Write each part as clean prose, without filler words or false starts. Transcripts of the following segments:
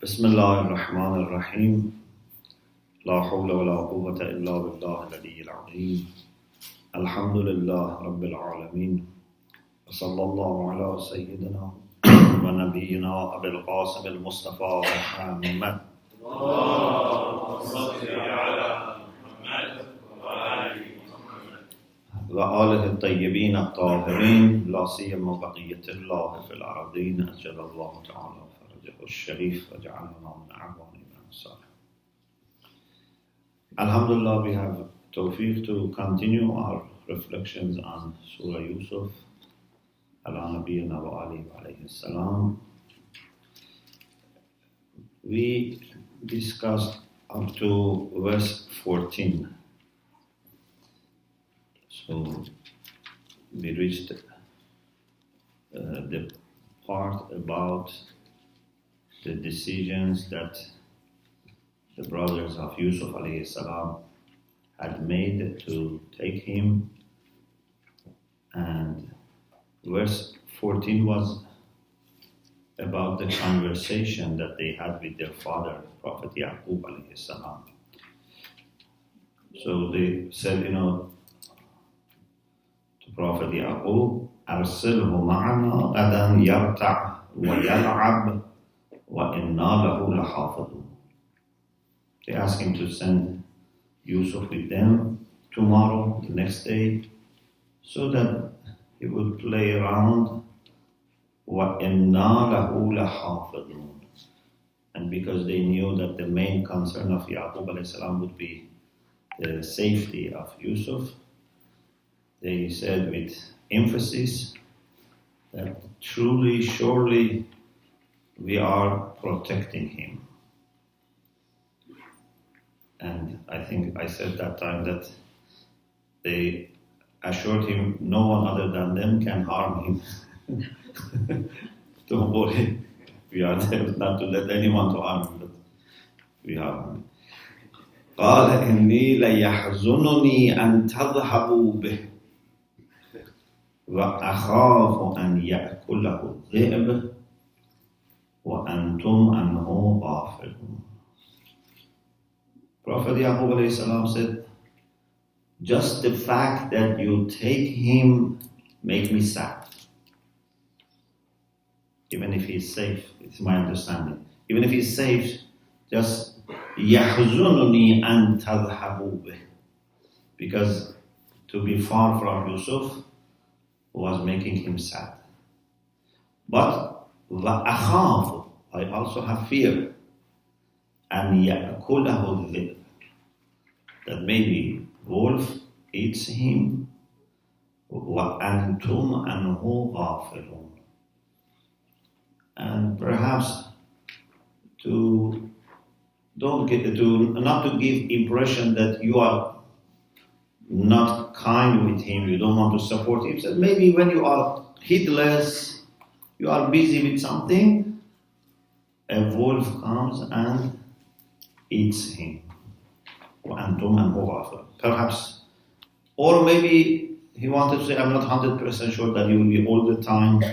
بسم الله الرحمن الرحيم لا حول ولا قوة إلا بالله العلي العظيم الحمد لله رب العالمين وصلى الله على سيدنا ونبينا أبي القاسم المصطفى محمد اللهم صل على محمد وآل محمد وآله الطيبين الطاهرين لا سيما بقية الله في الأرضين أجل الله تعالى فرجه الشريف وجعلنا من أعوان الأنصار. Alhamdulillah, we have tawfiq to continue our reflections on Surah Yusuf ala nabiyyina wa alihi wa alayhi salam. We discussed up to verse 14. So we reached the part about the decisions that the brothers of Yusuf alayhi salam had made to take him, and verse 14 was about the conversation that they had with their father, Prophet Yaqub alayhi salam. So they said, to Prophet Yaqub, أرسله معنا غدا يرتع ويلعب وإنا له لحافظون. They asked him to send Yusuf with them tomorrow, the next day, so that he would play around. وَإِنَّا لَهُ لَحَافِظُونَ. And because they knew that the main concern of Yaqub alayhi salam would be the safety of Yusuf, they said with emphasis that truly, surely, we are protecting him. And I think I said that time that they assured him no one other than them can harm him. Don't worry, we are there not to let anyone to harm him, but we harm him. قال إني ليحزنني أن تذهبوا به وأخاف أن يأكله الذئب وأنتم عنه غافلون. Prophet Yaqub alayhi salam said, just the fact that you take him make me sad. Even if he's safe, it's my understanding. Even if he's safe, just يَحْزُنُنِي أَن تَذْهَبُوا بِهِ. Because to be far from Yusuf was making him sad. But وَأَخَافُ, I also have fear, أَن يَأْكُلَهُ الذِّئْبُ, that maybe wolf eats him. وَأَنْتُمْ عَنْهُ غَافِلُونَ. And perhaps not to give impression that you are not kind with him, you don't want to support him. So maybe when you are heedless, you are busy with something, a wolf comes and eats him. Perhaps. Or maybe he wanted to say, I'm not 100% sure that you will be all the time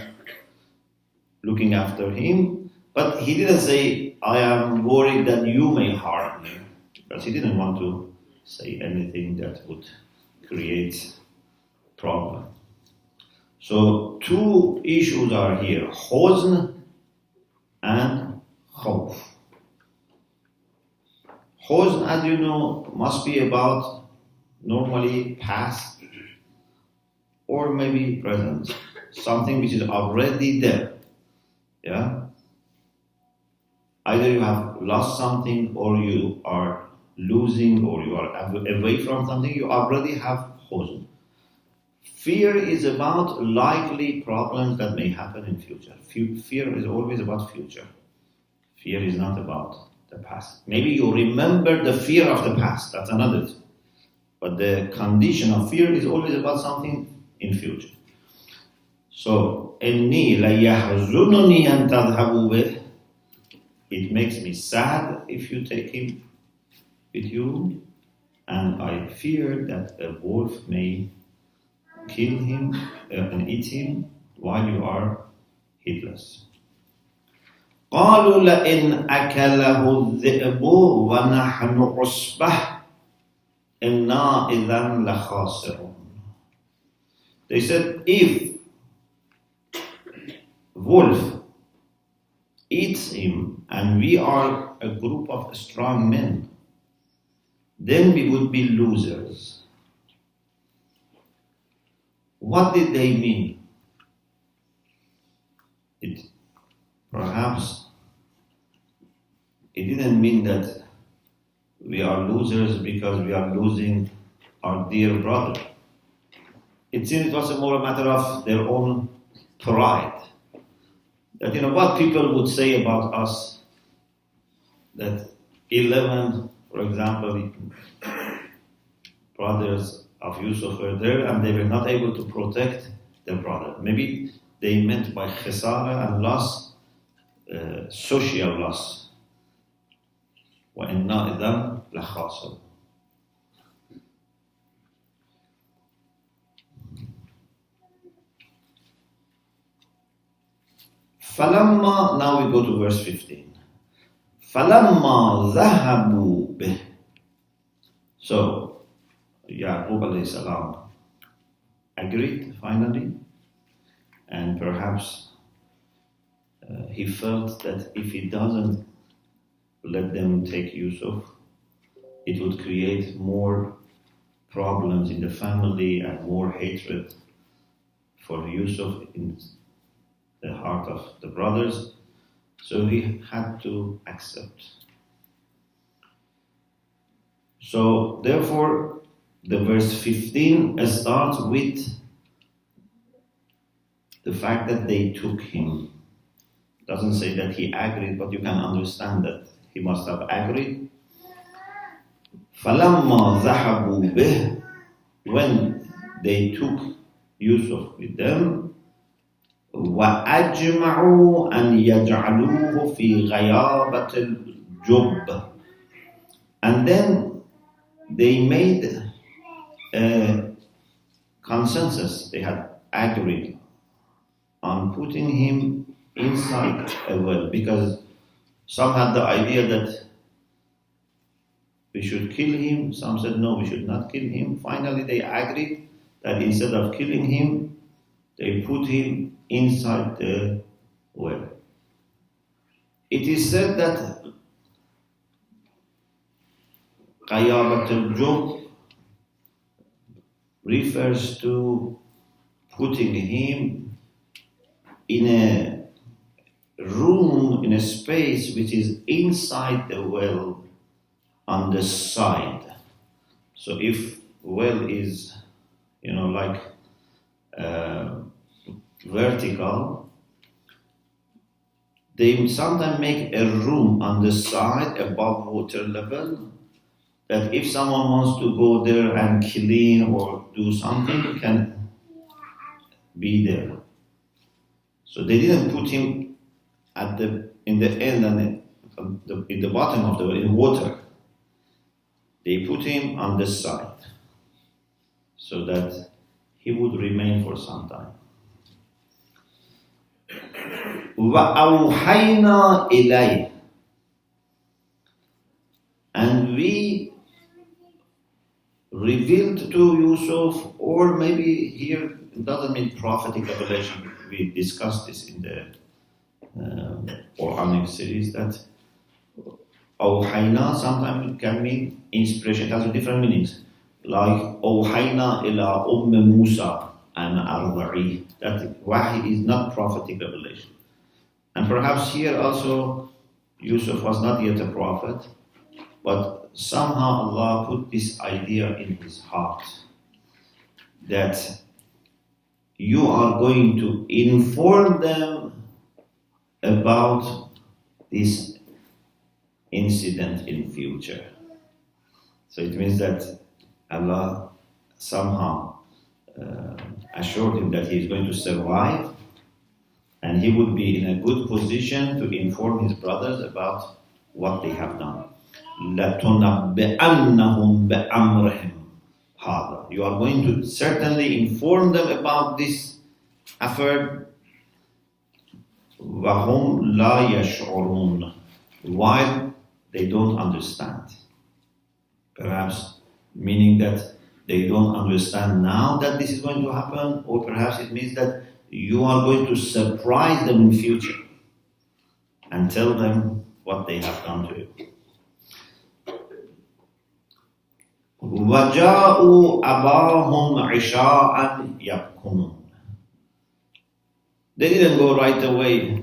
looking after him. But he didn't say, I am worried that you may harm me. Because he didn't want to say anything that would create problem. So two issues are here, huzn and khawf. Huzn, as you know, must be about normally past or maybe present, something which is already there. Yeah? Either you have lost something or you are losing or you are away from something, you already have huzn. Fear is about likely problems that may happen in future. Fear is always about future. Fear is not about the past. Maybe you remember the fear of the past, that's another thing. But the condition of fear is always about something in future. So, إِنِّي لَيَحْزُنُنِي أَن تَذْهَبُوا بِهِ. It makes me sad if you take him with you, and I fear that a wolf may kill him and eat him while you are heedless. قالوا لئن أكله الذئب ونحن عصبة إنا إذا لخاسرون. They said, if wolf eats him and we are a group of strong men, then we would be losers. What did they mean? Perhaps it didn't mean that we are losers because we are losing our dear brother. It seemed it was more a matter of their own pride. That, what people would say about us, that 11, for example, brothers of Yusuf were there and they were not able to protect their brother. Maybe they meant by khasara and loss, social loss. وَإِنَّا إِذًا لَخَاسِرُونَ. فَلَمَّا, now we go to verse 15. فَلَمَّا ذَهَبُوا بِهِ. So, Yaqub alayhi salam agreed finally, and perhaps he felt that if he doesn't let them take Yusuf, it would create more problems in the family and more hatred for Yusuf in the heart of the brothers. So he had to accept. So therefore, the verse 15 starts with the fact that they took him. It doesn't say that he agreed, but you can understand that he must have agreed. فَلَمَّا ذَهَبُوا بِهِ, when they took Yusuf with them, وَأَجْمَعُوا أَنْ يَجْعَلُوهُ فِي غَيَابَةِ الْجُبِّ. And then they made a consensus, they had agreed on putting him inside a well, because some had the idea that we should kill him, some said no, we should not kill him. Finally they agreed that instead of killing him, they put him inside the well. It is said that Qayabat al-Jub refers to putting him in a room, in a space which is inside the well on the side. So if well is, like vertical, they sometimes make a room on the side above water level, that if someone wants to go there and clean or do something, can be there. So they didn't put him in the end and in the bottom of the well, in water. They put him on the side so that he would remain for some time. وَأَوْحَيْنَا إِلَيْهِ, and we revealed to Yusuf, or maybe here it doesn't mean prophetic revelation. We discussed this in the Quranic series, that Awhayna sometimes it can mean inspiration. It has different meanings. Like Awhayna ila Musa and Arwa'i. That wahi is not prophetic revelation. And perhaps here also Yusuf was not yet a prophet, but somehow Allah put this idea in his heart that you are going to inform them about this incident in future. So it means that Allah somehow assured him that he is going to survive and he would be in a good position to inform his brothers about what they have done. لَتُنَبِّئَنَّهُمْ بِأَمْرِهِمْ هَذَا. You are going to certainly inform them about this affair وَهُمْ لَا يَشْعُرُونَ, while they don't understand. Perhaps meaning that they don't understand now that this is going to happen, or perhaps it means that you are going to surprise them in future and tell them what they have done to you. وَجَاءُوا أَبَاهُمْ عِشَاءً يَبْكُونَ. They didn't go right away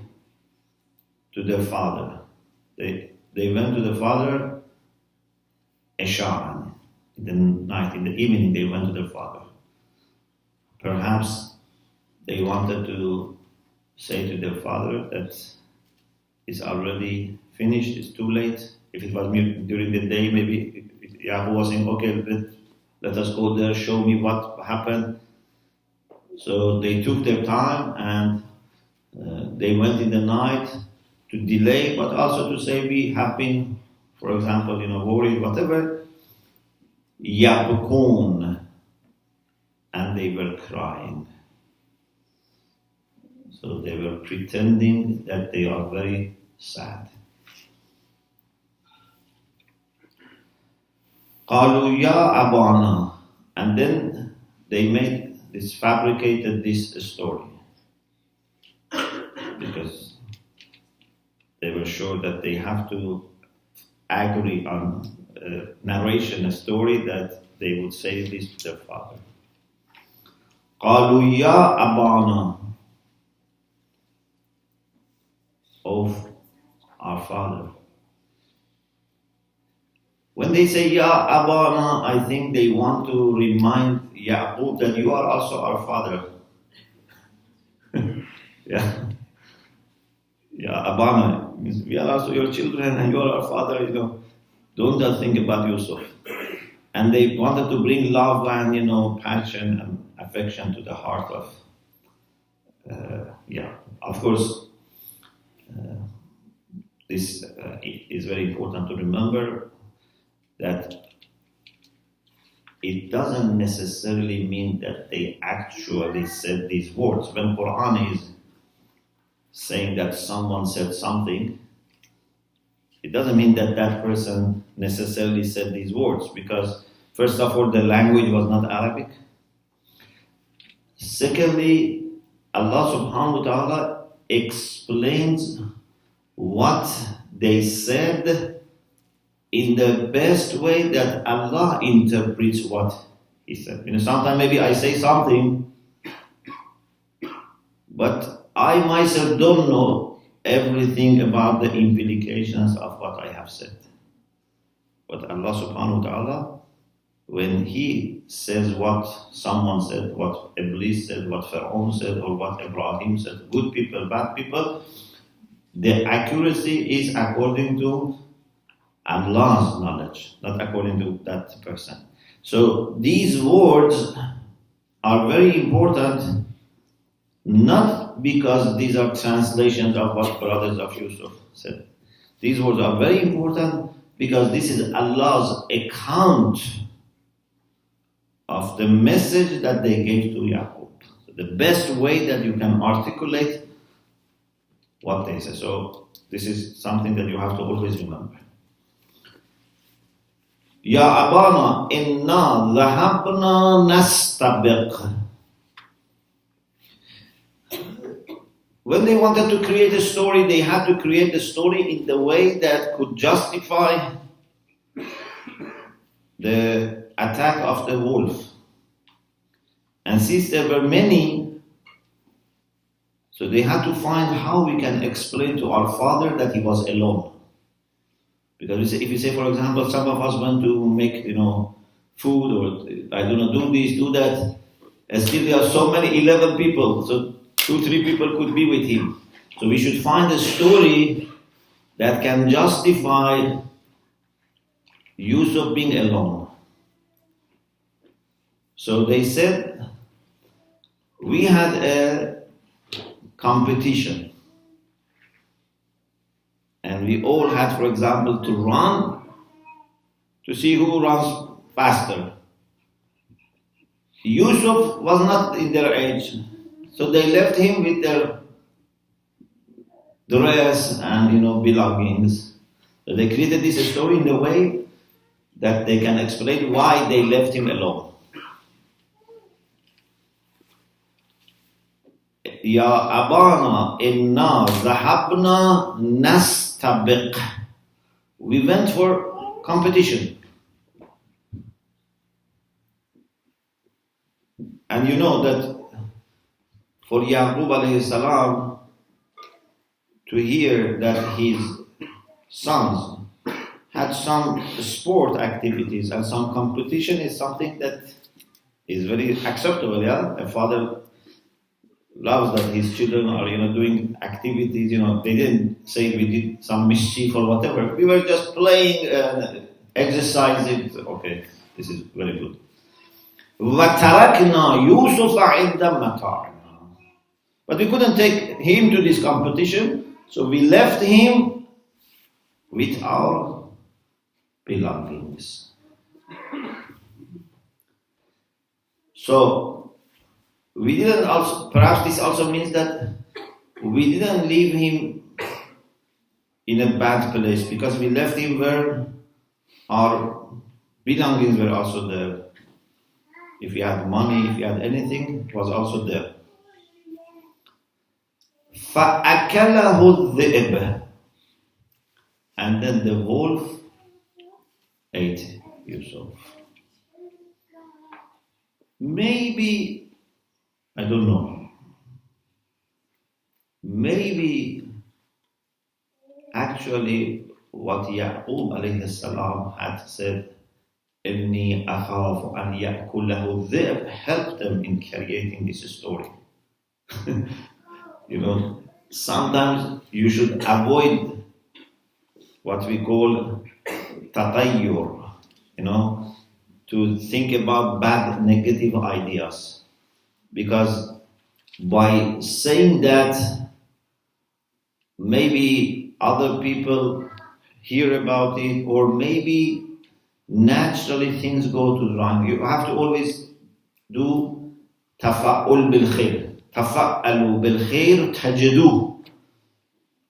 to their father. They went to the father Isha'an. In the night, in the evening, they went to their father. Perhaps they wanted to say to their father that it's already finished, it's too late. If it was during the day, maybe Yaqub was saying, okay, let us go there, show me what happened. So they took their time and they went in the night to delay, but also to say we have been, for example, worried, whatever. Yabkun, and they were crying. So they were pretending that they are very sad. قالوا يا أبانا, and then they fabricated this story because they were sure that they have to agree on narration, a story that they would say this to their father. قالوا يا أبانا, of our father. When they say Ya Abana, I think they want to remind Yaqub that you are also our father. Yeah. Ya Abana means we are also your children and you are our father, Don't just think about Yusuf. And they wanted to bring love and, passion and affection to the heart of, Of course, this is very important to remember that it doesn't necessarily mean that they actually said these words. When Quran is saying that someone said something, it doesn't mean that that person necessarily said these words, because first of all, the language was not Arabic. Secondly, Allah subhanahu wa ta'ala explains what they said in the best way that Allah interprets what He said. Sometimes maybe I say something, but I myself don't know everything about the implications of what I have said. But Allah subhanahu wa ta'ala, when He says what someone said, what Iblis said, what Pharaoh said, or what Ibrahim said, good people, bad people, the accuracy is according to Allah's knowledge, not according to that person. So these words are very important, not because these are translations of what brothers of Yusuf said. These words are very important because this is Allah's account of the message that they gave to Yaqub. So the best way that you can articulate what they say. So this is something that you have to always remember. Ya Abana, inna dhahabna nastabiq. When they wanted to create a story, they had to create a story in the way that could justify the attack of the wolf. And since there were many, so they had to find how we can explain to our father that he was alone. Because if you say, for example, some of us want to make, food, or I do not do this, do that, and still there are so many, 11 people, so 2-3 people could be with him. So we should find a story that can justify Yusuf being alone. So they said, we had a competition. And we all had, for example, to run to see who runs faster. Yusuf was not in their age, so they left him with their dress and belongings. So they created this story in a way that they can explain why they left him alone. Ya abana inna zahabna nastabiq. We went for competition. And you know that for Yaqub alayhi salam to hear that his sons had some sport activities and some competition is something that is very acceptable, yeah? A father loves that his children are, doing activities, they didn't say we did some mischief or whatever. We were just playing, exercising. Okay, this is very good. وَتَرَكْنَا يُوسُفَ عِنْدَ مَتَاعِنَا. But we couldn't take him to this competition, so we left him with our belongings. So, we didn't also, perhaps this also means that we didn't leave him in a bad place because we left him where our belongings were also there. If he had money, if he had anything, it was also there. فَأَكَلَهُ الذِّئْبُ. And then the wolf ate Yusuf. Maybe, I don't know, maybe actually what Yaqub alayhi salam had said, إِنِّي أَخَافُ أَنْ يَأْكُلَهُ الذِّئْبُ, helped them in creating this story. Sometimes you should avoid what we call tatayyur, to think about bad, negative ideas. Because by saying that, maybe other people hear about it, or maybe naturally things go to the wrong. You have to always do tafa'ul bil khair. Tafa'alu bil khair tajiduh.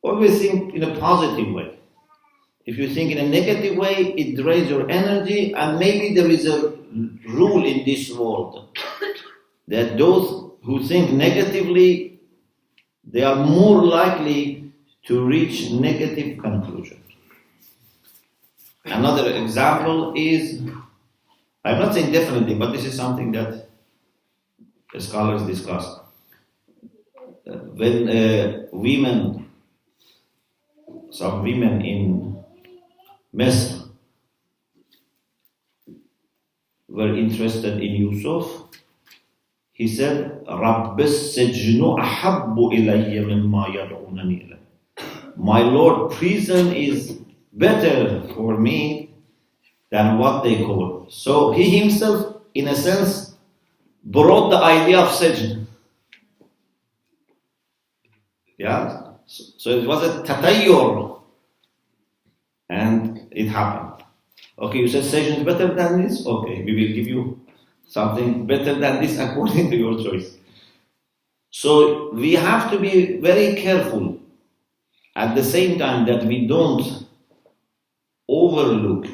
Always think in a positive way. If you think in a negative way, it drains your energy, and maybe there is a rule in this world that those who think negatively, they are more likely to reach negative conclusions. Another example is, I'm not saying definitely, but this is something that the scholars discuss. When some women in Misr were interested in Yusuf, he said, رَبِّ السِّجْنُ أَحَبُّ إِلَيَّ مِمَّا يَدْعُونَنِي إِلَيْهِ. My Lord, prison is better for me than what they call. So he himself, in a sense, brought the idea of Sijn. Yeah? So it was a tatayyur. And it happened. Okay, you said Sijn is better than this? Okay, we will give you something better than this according to your choice. So we have to be very careful at the same time that we don't overlook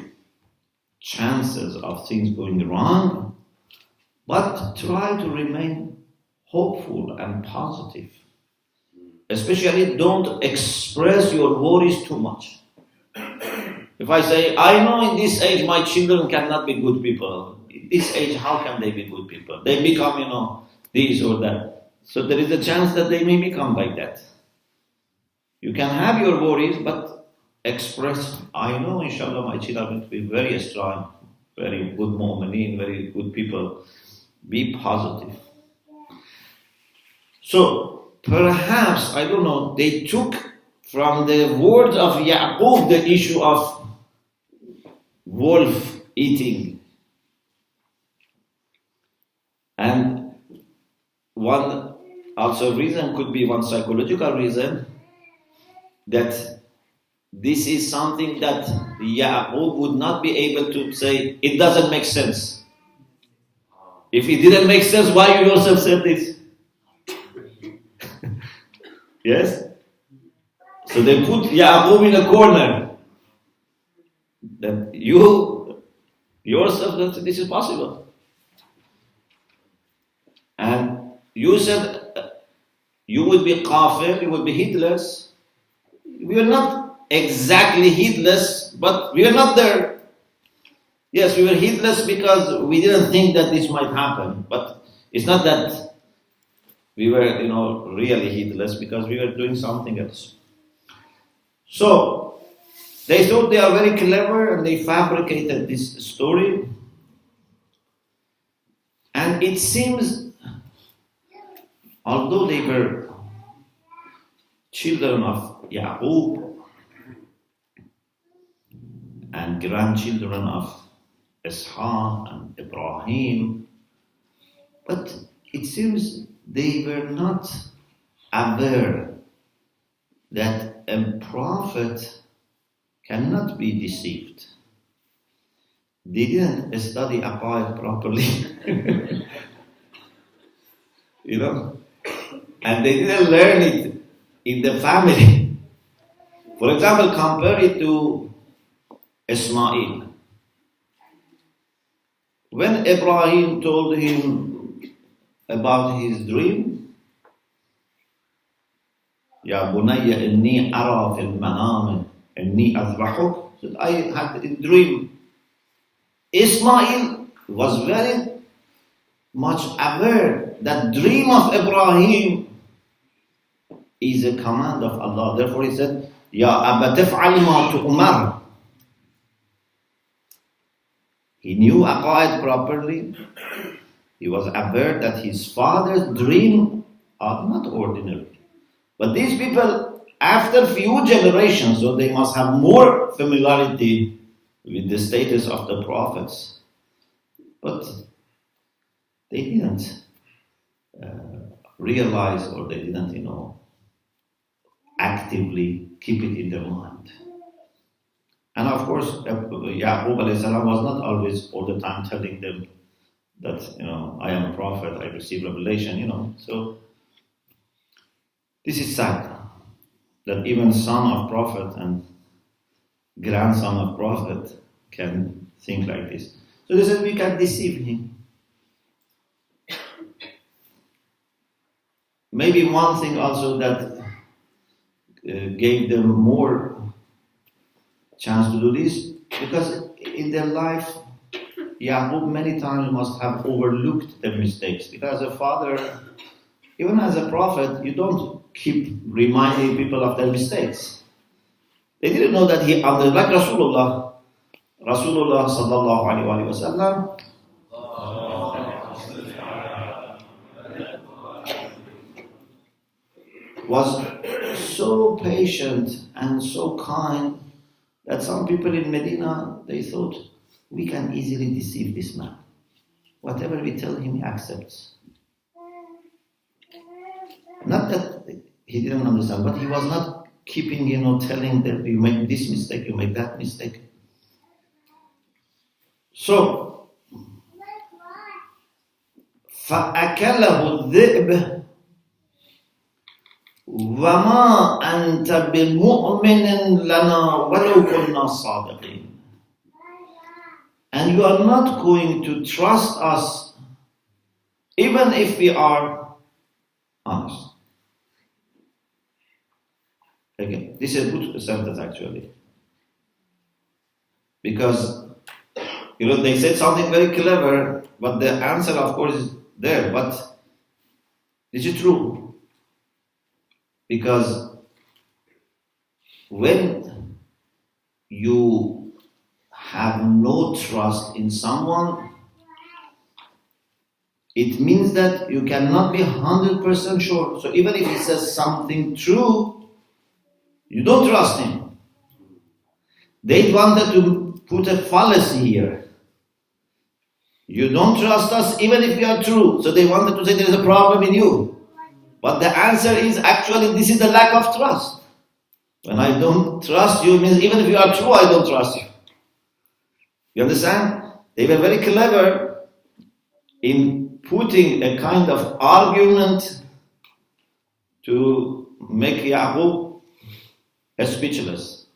chances of things going wrong, but try to remain hopeful and positive. Especially don't express your worries too much. If I say, I know in this age my children cannot be good people. In this age, how can they be good people? They become, this or that. So there is a chance that they may become like that. You can have your worries, but express, I know inshallah my children are going to be very strong, very good mu'mineen, very good people. Be positive. So perhaps, I don't know, they took from the words of Yaqub the issue of wolf eating. And one also reason could be one psychological reason, that this is something that Yaqub would not be able to say, it doesn't make sense. If it didn't make sense, why you yourself said this? Yes? So they put Yaqub in a corner. That you yourself, that this is possible. And you said you would be kafir, you would be heedless. We are not exactly heedless, but we are not there. Yes, we were heedless because we didn't think that this might happen. But it's not that we were, really heedless because we were doing something else. So, they thought they are very clever and they fabricated this story. And it seems, although they were children of Yaqub and grandchildren of Ishaq and Ibrahim, but it seems they were not aware that a prophet cannot be deceived. They didn't study aqaid properly, and they didn't learn it in the family. For example, compare it to Ismail. When Ibrahim told him about his dream, Ya bunayya inni ara fil manam inni azbahuk, said, I had a dream. Ismail was very much aware that dream of Ibrahim is a command of Allah. Therefore he said, Ya aba taf'al ma tu'mar. He knew aqaid properly. He was aware that his father's dream are not ordinary. But these people, after few generations, so they must have more familiarity with the status of the prophets. But they didn't realize, or they didn't, actively keep it in their mind. And of course, Yaqub alayhi salam was not always all the time telling them that, I am a prophet, I receive revelation, So, this is sad, that even son of prophet and grandson of prophet can think like this. So they said, we can deceive him. Maybe one thing also that gave them more chance to do this, because in their life, Yaqub many times must have overlooked their mistakes. Because as a father, even as a prophet, you don't keep reminding people of their mistakes. They didn't know that he, like Rasulullah sallallahu alaihi wasallam, was so patient and so kind that some people in Medina, they thought, we can easily deceive this man. Whatever we tell him, he accepts. Not that he didn't understand, but he was not keeping, telling them, you make this mistake, you make that mistake. So, فَأَكَلَهُ الذِّئْبُ وَمَا أَنْتَ بِمُؤْمِنٍ لَنَا وَلَوْ كُنَّا صَادِقِينَ. And you are not going to trust us even if we are honest. Again, this is a good sentence actually. Because, they said something very clever, but the answer of course is there. But is it true? Because when you have no trust in someone, it means that you cannot be 100% sure. So even if he says something true, you don't trust him. They wanted to put a fallacy here. You don't trust us even if we are true. So they wanted to say there is a problem in you. But the answer is actually this is the lack of trust. When I don't trust you, it means even if you are true, I don't trust you. You understand? They were very clever in putting a kind of argument to make Yaqub speechless.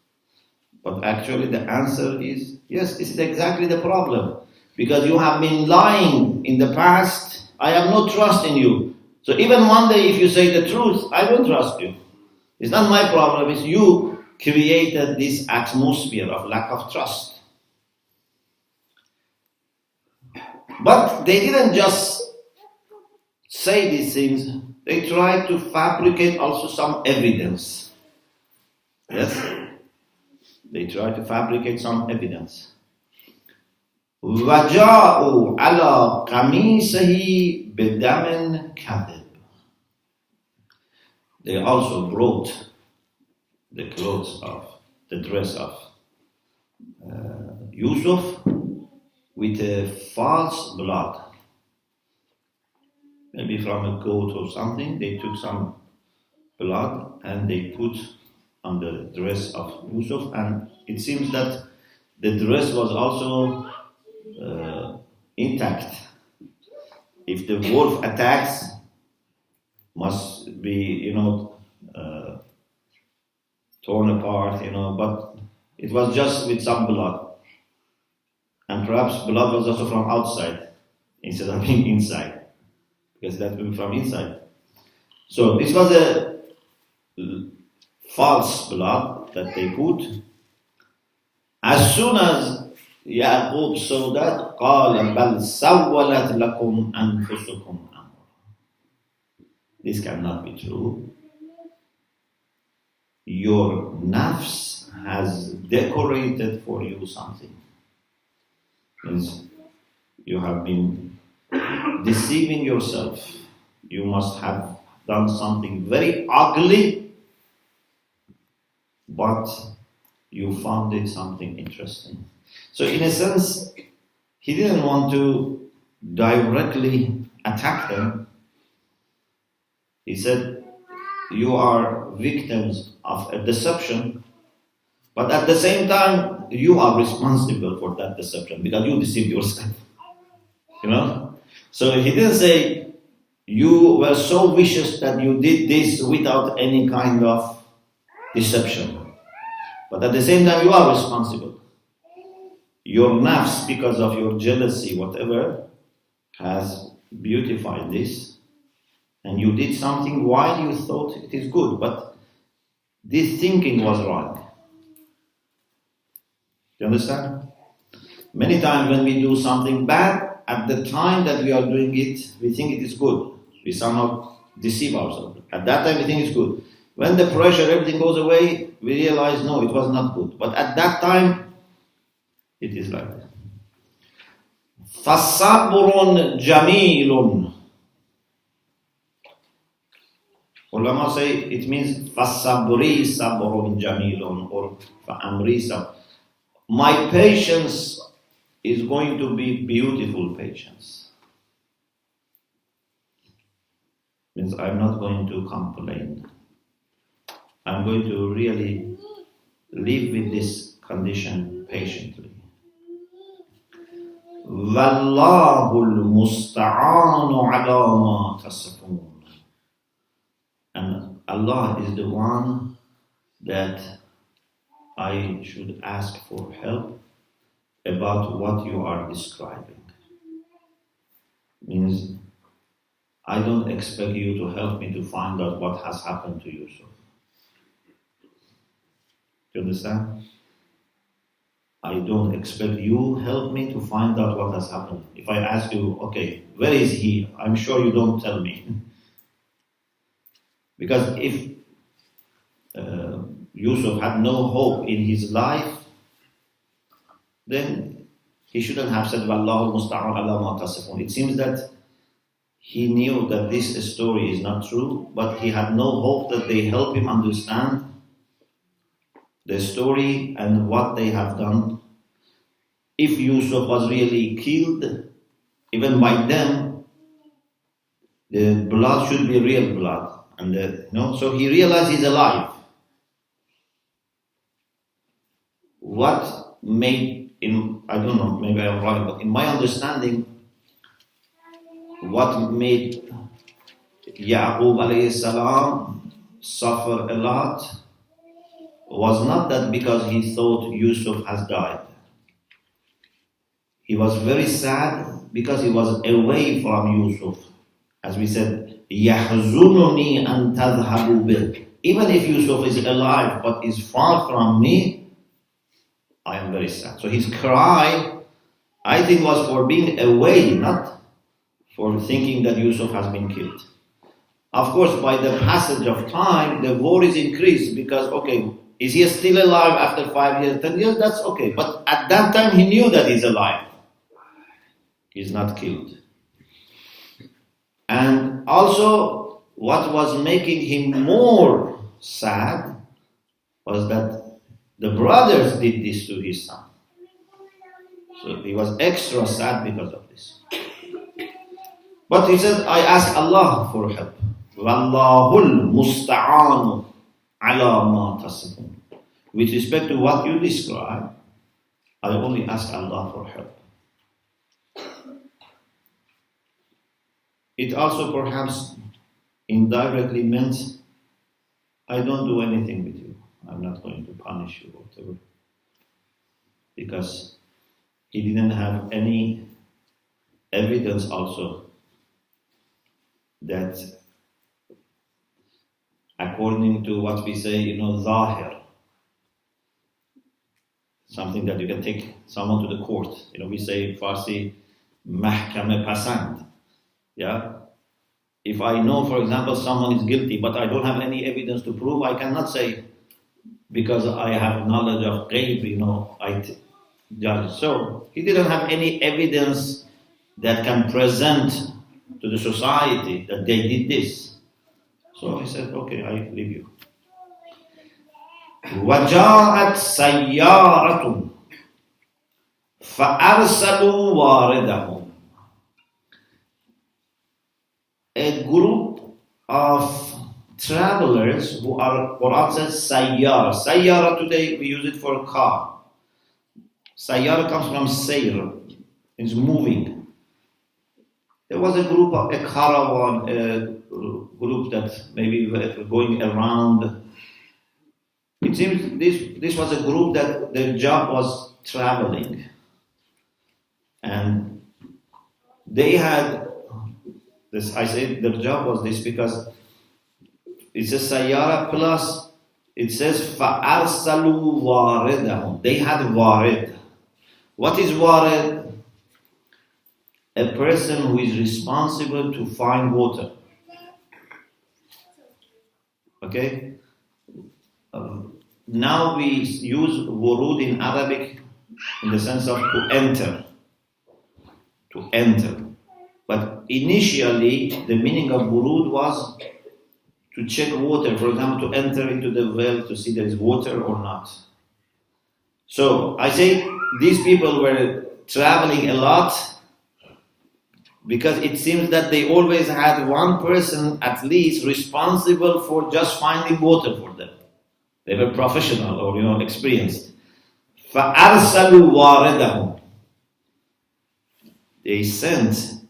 But actually the answer is, yes, this is exactly the problem. Because you have been lying in the past, I have no trust in you. So even one day if you say the truth, I don't trust you. It's not my problem, it's you created this atmosphere of lack of trust. But they didn't just say these things, they tried to fabricate also some evidence. Yes? They tried to fabricate some evidence. وَجَاءُوا عَلَى قَمِيصِهِ بِدَمٍ كَذِبٍ. They also brought the clothes of, the dress of Yusuf with a false blood. Maybe from a goat or something, they took some blood and they put on the dress of Yusuf, and it seems that the dress was also intact. If the wolf attacks, must be, torn apart, but it was just with some blood. And perhaps blood was also from outside instead of being inside, because that would be from inside. So this was a false blood that they put. As soon as Yaqub saw that, قال بل سولت لكم أنفسكم أمرا. This cannot be true. Your nafs has decorated for you something. Means you have been deceiving yourself. You must have done something very ugly, but you found it something interesting. So in a sense, he didn't want to directly attack them. He said, you are victims of a deception, but at the same time, you are responsible for that deception because you deceived yourself. So he didn't say, you were so vicious that you did this without any kind of deception. But at the same time, you are responsible. Your nafs, because of your jealousy, whatever, has beautified this. And you did something while you thought it is good. But this thinking was wrong. Do you understand? Many times when we do something bad, at the time that we are doing it, we think it is good. We somehow deceive ourselves. At that time, we think it's good. When the pressure, everything goes away, we realize, no, it was not good. But at that time, it is like that. فَصَبْرٌ جَمِيلٌ. Ulama say it means فَصَبْرِي صَبْرٌ جَمِيلٌ or فَأَمْرِي صَبْرٌ. My patience is going to be beautiful patience. Means I'm not going to complain. I'm going to really live with this condition patiently. وَاللَّهُ الْمُسْتَعَانُ عَلَى مَا تَصِفُونَ. And Allah is the one that I should ask for help about what you are describing. Means I don't expect you to help me to find out what has happened to Yusuf. Do you understand? I don't expect you help me to find out what has happened. If I ask you, okay, where is he? I'm sure you don't tell me. Because if Yusuf had no hope in his life, then he shouldn't have said, Wallahu musta'an ala ma tasifun. It seems that he knew that this story is not true, but he had no hope that they help him understand the story and what they have done. If Yusuf was really killed, even by them, the blood should be real blood. And so he realized he's alive. What made I don't know, maybe I'm wrong, but in my understanding, what made Yaqub alayhi salam suffer a lot was not that because he thought Yusuf has died. He was very sad because he was away from Yusuf. As we said, يَحْزُنُنِي أَن تَذْهَبُوا بِهِ. Even if Yusuf is alive but is far from me, I am very sad. So his cry, I think, was for being away, not for thinking that Yusuf has been killed. Of course, by the passage of time, the war is increased because, okay, is he still alive after 5 years, 10 years? That's okay. But at that time, he knew that he's alive. He's not killed. And also, what was making him more sad was that the brothers did this to his son. So he was extra sad because of this. But he said, I ask Allah for help. Wallahul musta'anu ala ma tasifun. With respect to what you describe, I only ask Allah for help. It also perhaps indirectly meant, I don't do anything with you. I'm not going to punish you or whatever. Because he didn't have any evidence also that, according to what we say, zahir, something that you can take someone to the court. We say in Farsi, mahkame pasand. Yeah? If I know, for example, someone is guilty, but I don't have any evidence to prove, I cannot say, because I have knowledge of ghaib, I judge. So, he didn't have any evidence that can present to the society that they did this. So he said, okay, I leave you. وَجَاءَتْ سَيَّارَةٌ فَأَرْسَلُوا وَارِدَهُمْ. A group of travelers who are, Quran says, sayyara. Sayyara today we use it for a car. Sayyara comes from sayr, it's moving. There was a group of, a caravan, a group that maybe were going around. It seems this was a group that their job was traveling. And they had this, I say their job was this because it says sayyara plus it says فَأَرْسَلُوا وَارِدَهُمْ. They had warid. What is warid? A person who is responsible to find water. Okay? Now we use wurud in Arabic in the sense of to enter. To enter. But initially, the meaning of wurud was to check water. For example, to enter into the well to see there is water or not. So, I say these people were traveling a lot because it seems that they always had one person at least responsible for just finding water for them. They were professional or experienced. فَأَرْسَلُوا وَارِدَهُمْ. They sent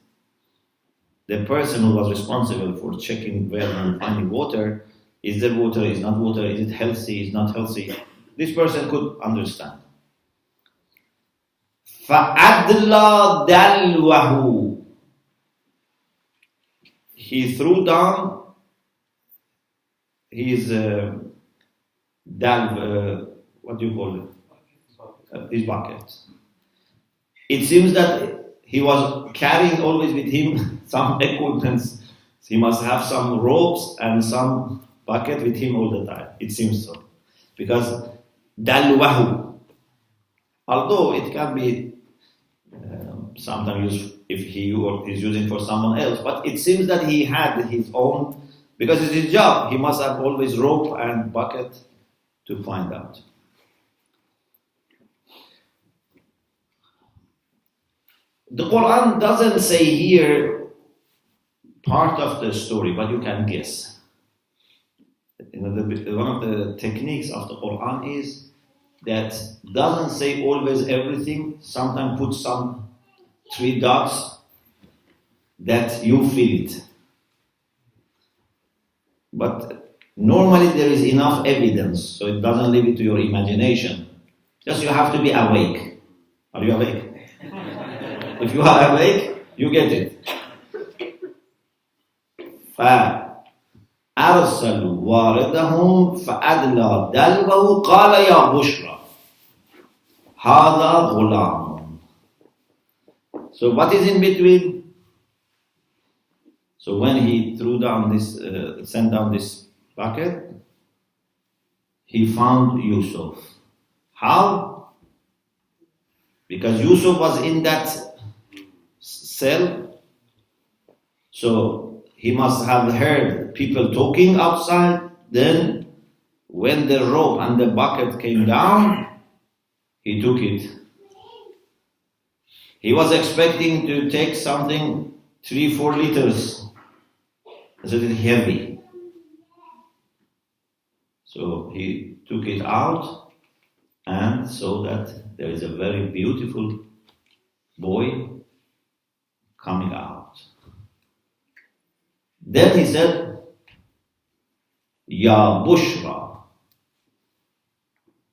the person who was responsible for checking well and finding water. Is there water? Is not water? Is it healthy? Is not healthy? This person could understand. فَأَدْلَى دَلْوَهُ. He threw down his what do you call it? His bucket. It seems that he was carrying always with him some equipment. He must have some ropes and some bucket with him all the time. It seems so. Because dalwahu, although it can be sometimes used if he is using for someone else, but it seems that he had his own, because it's his job. He must have always rope and bucket to find out. The Quran doesn't say here part of the story, but you can guess. One of the techniques of the Quran is that doesn't say always everything. Sometimes put some 3 dots that you feel it. But Normally there is enough evidence, so it doesn't leave it to your imagination. Just you have to be awake. Are you awake? If you are awake, you get it. فأرسلوا واردهم فأدلى دلوه قال يا بشرى هذا غلام. So what is in between? So when he threw down this, sent down this bucket, he found Yusuf. How? Because Yusuf was in that cell, so he must have heard people talking outside. Then when the rope and the bucket came down, he took it. He was expecting to take something 3-4 liters. It's a little heavy. So he took it out and saw that there is a very beautiful boy coming out. Then he said, Ya Bushra.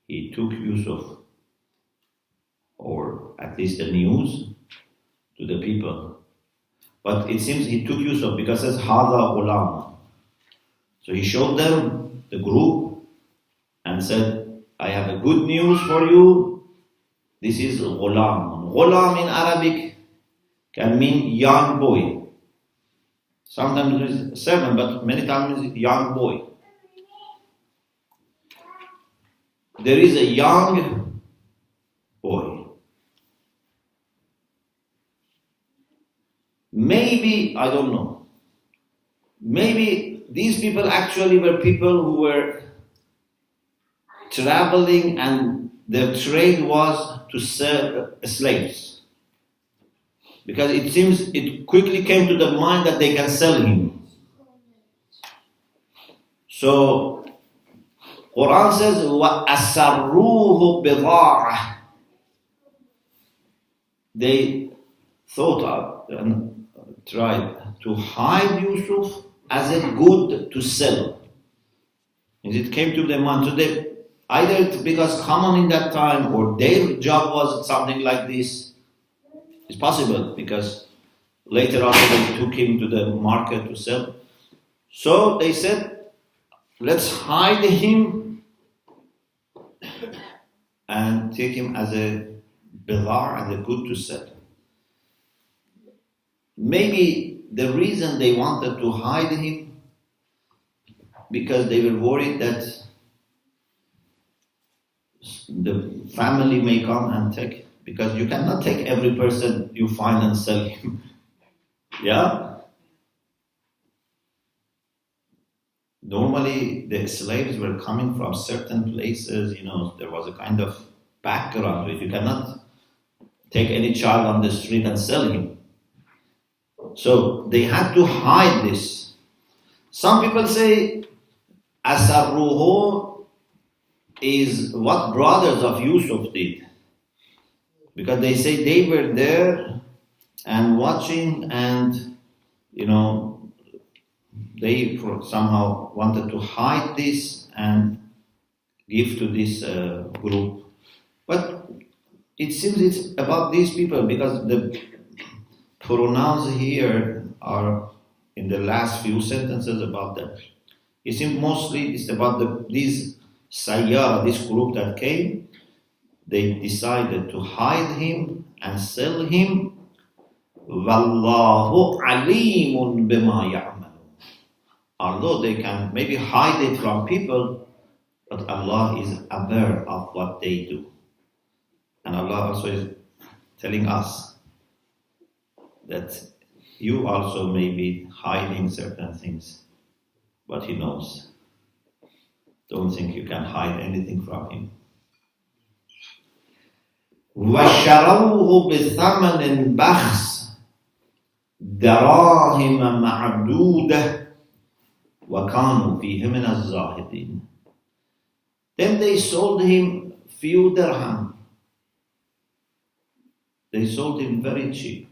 He took Yusuf, or at least the news, to the people. But it seems he took Yusuf because it says Hada Ghulam. So he showed them the group and said, I have a good news for you. This is Ghulam. Ghulam in Arabic can mean young boy. Sometimes it is servant, but many times it is young boy. There is a young boy. Maybe, I don't know, maybe these people actually were people who were traveling and their trade was to sell slaves. Because it seems it quickly came to the mind that they can sell him. So, Quran says, وَأَسَرُّوهُ بِضَاعَةً. They thought of and tried to hide Yusuf as a good to sell. And it came to their mind. So they, either because common in that time or their job was something like this. It's possible because later on they took him to the market to sell. So they said, let's hide him and take him as a bidar and a good to sell. Maybe the reason they wanted to hide him because they were worried that the family may come and take. Because you cannot take every person you find and sell him. Yeah? Normally, the slaves were coming from certain places, there was a kind of background to it. You cannot take any child on the street and sell him. So, they had to hide this. Some people say, Asarruhu is what brothers of Yusuf did. Because they say they were there and watching and, they somehow wanted to hide this and give to this group. But it seems it's about these people because the pronouns here are in the last few sentences about that. It seems mostly it's about these sayyara, this group that came. They decided to hide him and sell him. Wallahu alimun bima ya'malun. Although they can maybe hide it from people, but Allah is aware of what they do. And Allah also is telling us that you also may be hiding certain things, but He knows. Don't think you can hide anything from Him. وَشَرَوْهُ بِثَمَنٍ بَخْسٍ دَرَاهِمَ مَعْدُودَةٍ وَكَانُوا فِيهِ مِنَ الزَّاهِدِينَ. Then they sold him few dirham. They sold him very cheap.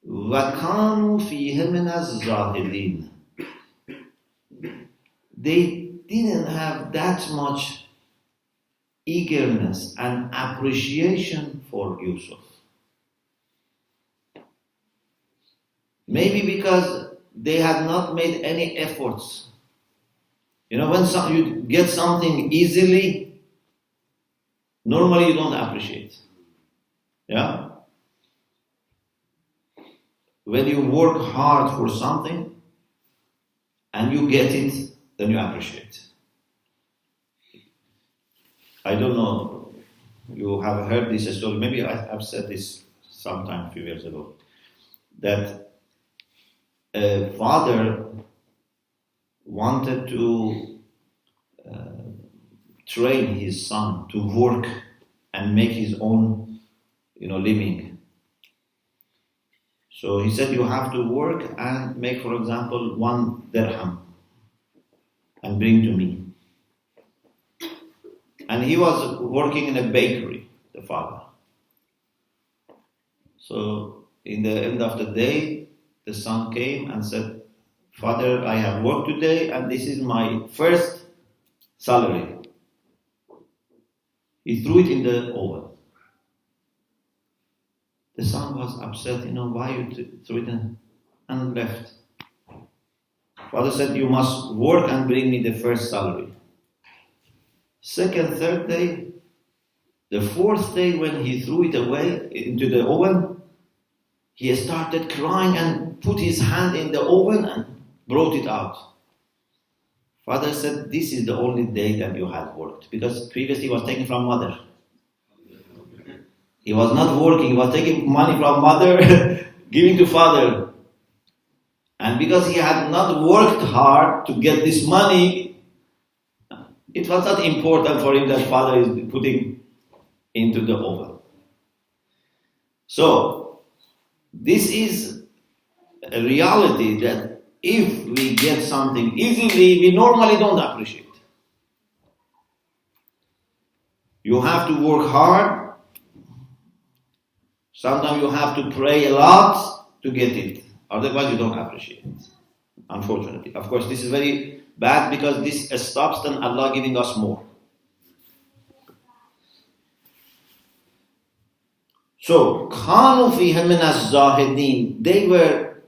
وَكَانُوا فِيهِ مِنَ الزَّاهِدِينَ. they didn't have that much eagerness and appreciation for Yusuf. Maybe because they had not made any efforts. You know, when you get something easily, normally you don't appreciate. Yeah? When you work hard for something and you get it, then you appreciate. I don't know, you have heard this story, maybe I've said this sometime a few years ago, that a father wanted to train his son to work and make his own, living. So he said, you have to work and make, for example, 1 dirham and bring to me. And he was working in a bakery, the father. So in the end of the day, the son came and said, Father, I have worked today and this is my first salary. He threw it in the oven. The son was upset, why you threw it in, and left. Father said, you must work and bring me the first salary. Second, third day, the fourth day when he threw it away into the oven, he started crying and put his hand in the oven and brought it out. Father said, this is the only day that you had worked, because previously he was taking from mother. He was not working, he was taking money from mother, giving to father. And because he had not worked hard to get this money, it was not important for him that father is putting into the oven. So, this is a reality that if we get something easily, we normally don't appreciate. You have to work hard. Sometimes you have to pray a lot to get it. Otherwise you don't appreciate it. Unfortunately. Of course, this is very bad because this stops then Allah giving us more. So, كانوا فيها من الزاهدين. They were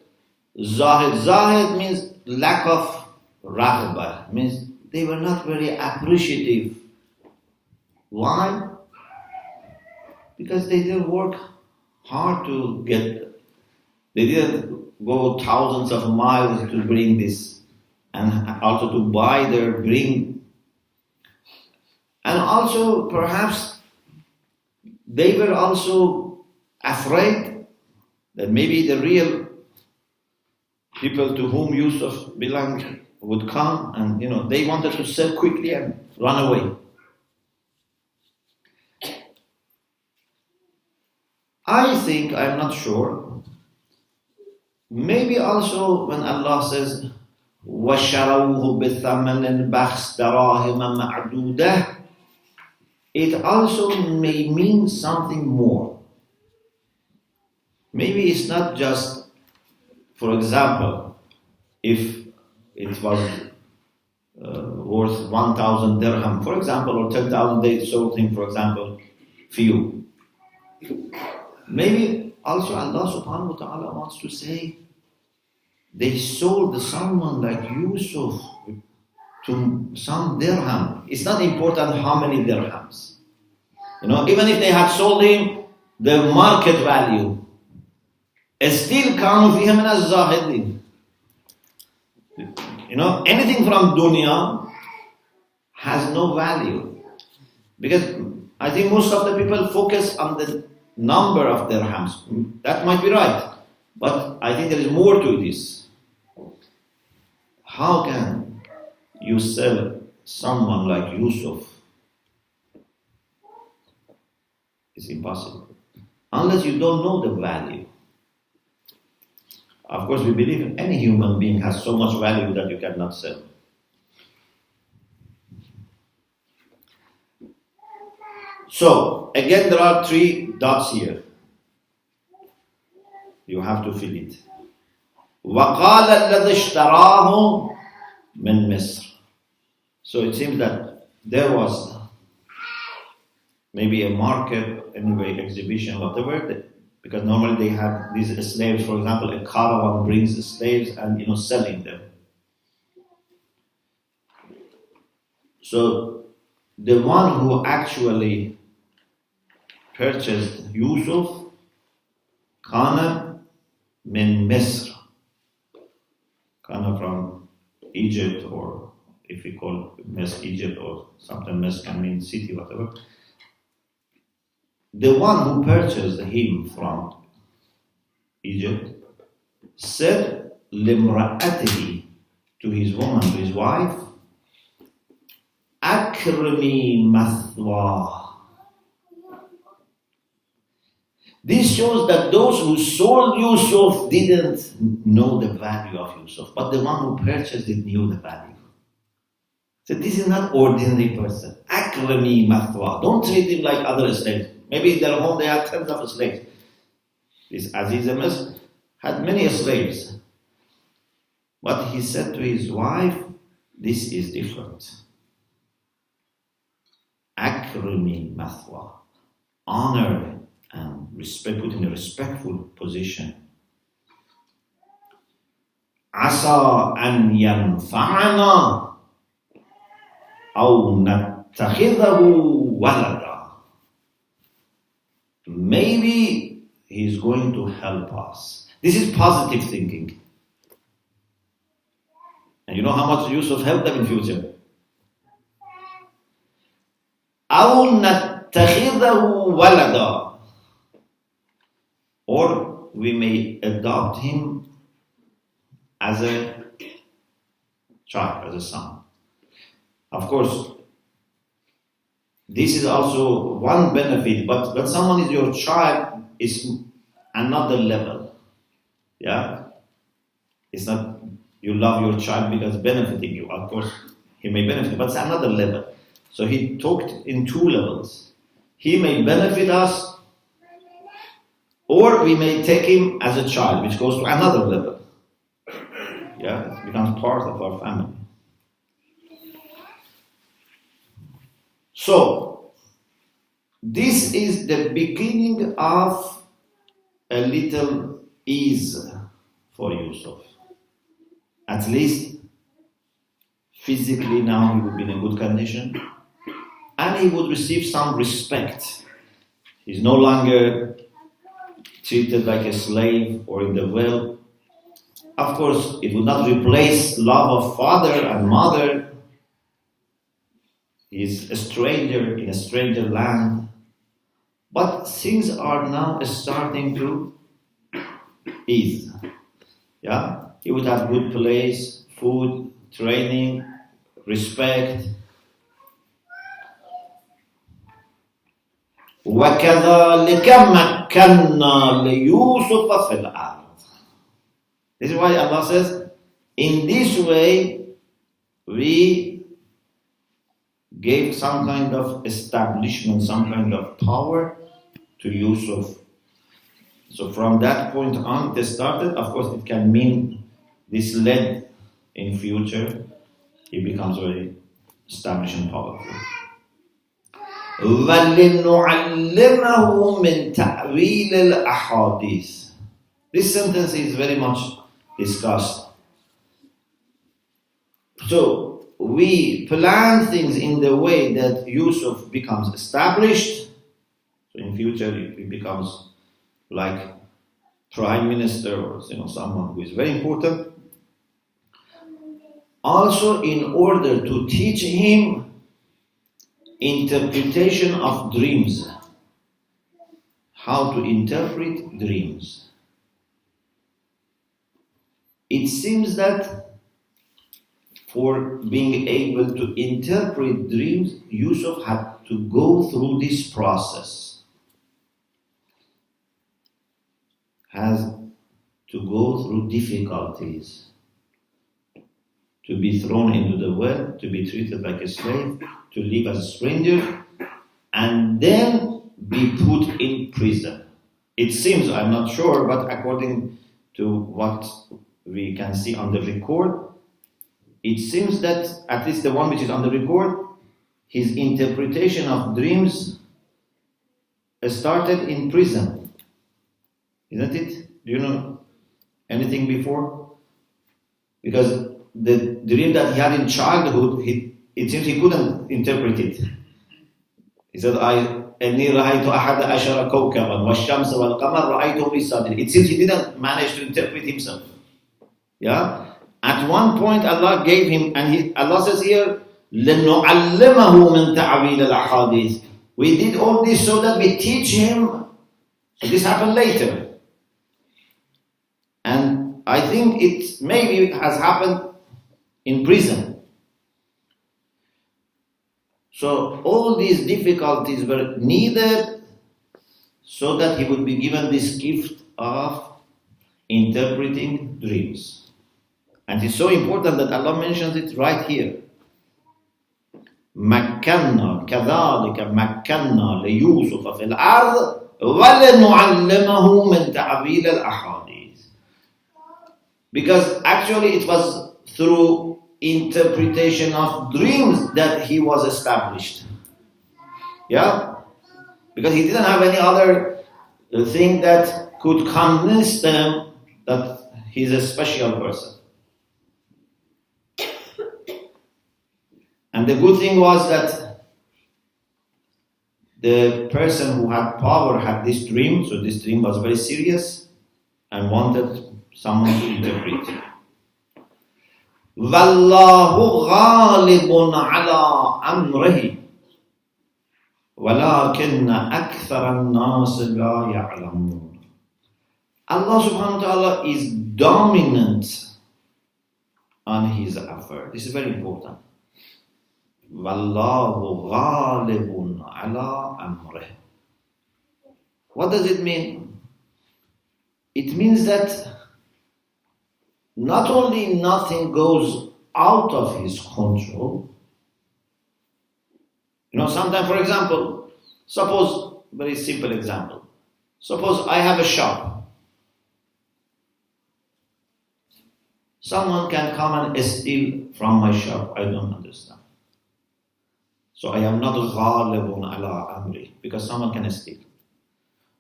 zahid. Zahid means lack of raghbah. Means they were not very appreciative. Why? Because they didn't work hard to get. They didn't go thousands of miles to bring this, and also to buy their bring. And also, perhaps, they were also afraid that maybe the real people to whom Yusuf belonged would come, and they wanted to sell quickly and run away. I think, I'm not sure, maybe also when Allah says وَشَرَوْهُ بِثَمَنٍ بَخْسٍ دَرَاهِمَ مَعْدُودَةٍ, it also may mean something more. Maybe it's not just, for example, if it was worth 1,000 dirham, for example, or 10,000, they sold him, for example, few. Maybe also Allah subhanahu wa ta'ala wants to say, they sold someone like Yusuf to some dirham. It's not important how many dirhams. Even if they had sold him the market value, still كانوا فيها من الزاهدين. Anything from dunya has no value. Because I think most of the people focus on the number of dirhams. That might be right. But I think there is more to this. How can you sell someone like Yusuf? It's impossible. Unless you don't know the value. Of course, we believe any human being has so much value that you cannot sell. So, again, there are 3 dots here. You have to fill it. وَقَالَ الَّذِي اشْتَرَاهُ مِنْ مِصْرٍ. So it seems that there was maybe a market, anyway, exhibition, whatever, because normally they have these slaves, for example, a caravan brings slaves and, selling them. So the one who actually purchased Yusuf, Kana min Misr, Kana from Egypt, or if we call Misr Egypt, or something Misr can mean city, whatever. The one who purchased him from Egypt said limra'atihi, to his woman, to his wife, akrimi mathwa. This shows that those who sold Yusuf didn't know the value of Yusuf, but the one who purchased it knew the value. So this is not ordinary person. Akrami mathwa. Don't treat him like other slaves. Maybe in their home they had tens of slaves. This Aziz Misr had many slaves. But he said to his wife, this is different. Akrami mathwa. Honor and respect, put in a respectful position. Asa an yanfa'ana aw nattakhidhahu walada. Maybe he's going to help us. This is positive thinking. And you know how much Yusuf helped them in future? أَوْ نَتَّخِذَهُ وَلَدًا. Or we may adopt him as a child, as a son. Of course, this is also one benefit, but when someone is your child, it's another level. Yeah? It's not you love your child because benefiting you. Of course, he may benefit, but it's another level. So he talked in two levels. He may benefit us, or we may take him as a child, which goes to another level. Yeah, it becomes part of our family. So, this is the beginning of a little ease for Yusuf. At least, physically now he would be in a good condition, and he would receive some respect. He's no longer treated like a slave or in the well. Of course, it would not replace love of father and mother. He's a stranger in a stranger land. But things are now starting to ease. Yeah? He would have good place, food, training, respect. وَكَذَلِكَ مَكَّنَّا لِيُوسُفَ فِي الْأَرْضِ. This is why Allah says, in this way, we gave some kind of establishment, some kind of power to Yusuf. So from that point on, it started. Of course, it can mean this led in future. He becomes very established and powerful. وَلِنُعَلِّمَهُ مِنْ تَأْوِيلِ الْأَحَادِيثِ. This sentence is very much discussed. So, we plan things in the way that Yusuf becomes established. So in future, he becomes like prime minister or someone who is very important. Also, in order to teach him interpretation of dreams, how to interpret dreams. It seems that for being able to interpret dreams, Yusuf had to go through this process. Has to go through difficulties. To be thrown into the well, to be treated like a slave, to live as a stranger, and then be put in prison. It seems, I'm not sure, but according to what we can see on the record, it seems that, at least the one which is on the record, his interpretation of dreams started in prison. Isn't it? Do you know anything before? Because the dream that he had in childhood, it seems he couldn't interpret it. He said, إني رأيت أحد عشر كوكبا والشمس والقمر رأيتهم لي ساجدين. It seems he didn't manage to interpret himself. Yeah? At one point Allah gave him, and Allah says here, لنعلمه من تعويل الأحاديث. We did all this so that we teach him. So this happened later. And I think it maybe has happened in prison. So all these difficulties were needed so that he would be given this gift of interpreting dreams. And it's so important that Allah mentions it right here. مكنا كذلك مكنا ليوسف في الأرض ولنعلمه من تعويل الأحاديث. Because actually it was through interpretation of dreams that he was established. Yeah? Because he didn't have any other thing that could convince them that he's a special person. And the good thing was that the person who had power had this dream, so this dream was very serious and wanted someone to interpret. وَاللَّهُ غَالِبٌ عَلَىٰ أَمْرِهِ وَلَكِنَّ أَكْثَرَ النَّاسِ لَا يَعْلَمُونَ. Allah subhanahu wa ta'ala is dominant on his affair. This is very important. وَاللَّهُ غَالِبٌ عَلَىٰ أَمْرِهِ. What does it mean? It means that not only nothing goes out of his control. You know, sometimes, for example, suppose, very simple example. Suppose I have a shop. Someone can come and steal from my shop. I don't understand. So I am not ghalibun ala amri, because someone can steal.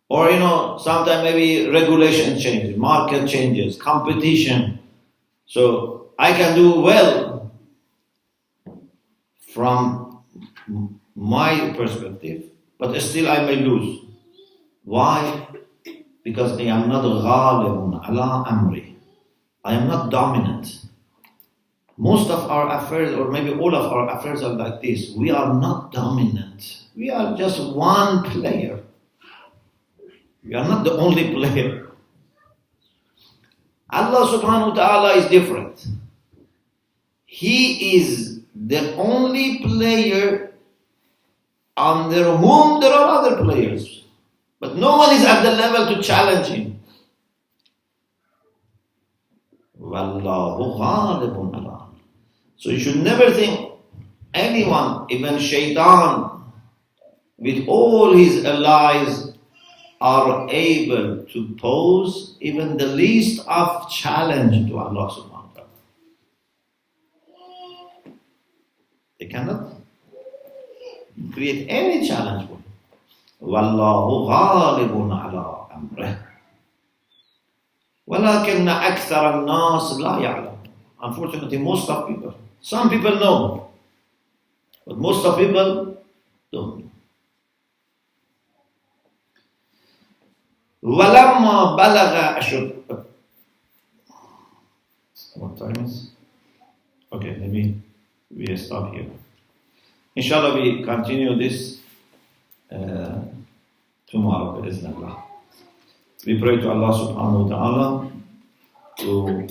Or, you know, sometimes maybe regulation changes, market changes, competition. So I can do well from my perspective, but still I may lose. Why? Because I am not ghalibun ala amri. I am not dominant. Most of our affairs, or maybe all of our affairs, are like this. We are not dominant. We are just one player. We are not the only player. Allah subhanahu wa ta'ala is different. He is the only player under whom there are other players. But no one is at the level to challenge him. Wallahu ghalibun ala. So you should never think anyone, even shaitan, with all his allies, are able to pose even the least of challenge to Allah subhanahu wa ta'ala. They cannot create any challenge for him. Wallahu ghalibun ala amrih. وَلَكِنَّ أَكْثَرَ النَّاسِ لَا يَعْلَمُ. Unfortunately, most of people, some people know, but most of people don't. وَلَمَّا بَلَغَ أَشُدَّهُ. What time is? Okay, maybe we stop here. Inshallah, we continue this tomorrow. We pray to Allah subhanahu wa ta'ala to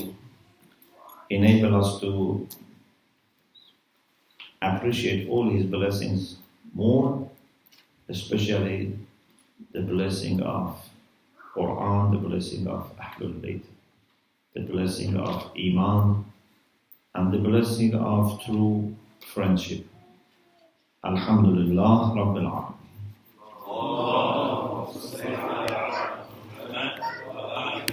enable us to appreciate all His blessings more, especially the blessing of Quran, the blessing of Ahlul Bayt, the blessing of Iman, and the blessing of true friendship. Alhamdulillah Rabbil Alamin.